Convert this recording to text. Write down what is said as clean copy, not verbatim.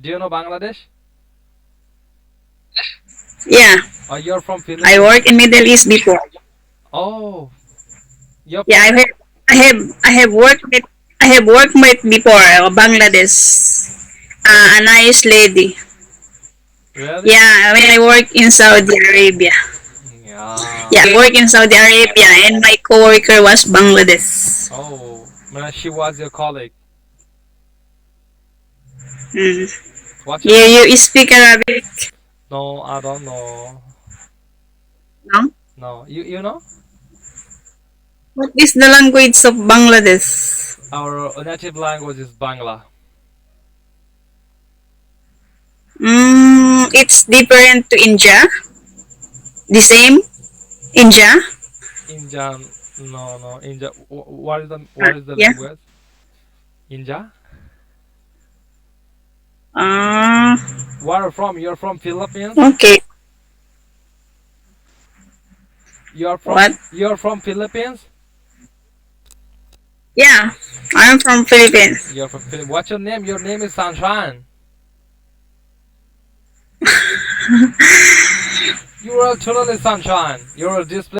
Do you know Bangladesh? Yeah, Or you're from I Philippines? work in Middle East before. Oh, you're Yeah, from. I have worked with before Bangladesh. A nice lady. Really? Yeah, when I work in Saudi Arabia. Yeah. Yeah, I work in Saudi Arabia, and my coworker was Bangladesh. Oh, man, she was your colleague. Mm. What's your You name? you speak Arabic? No, I don't know. No. No, you know? What is the language of Bangladesh? Our native language is Bangla. It's different to India. The same India. Injan. No, no, Inja. What is the Yeah. language? Inja. Uh, Where are you from? You're from Philippines. okay. You're from What? you're from Philippines. Yeah, I'm from Philippines. You're from Philippines. What's your name? Your name is Sunshine. You are totally sunshine. You're a display.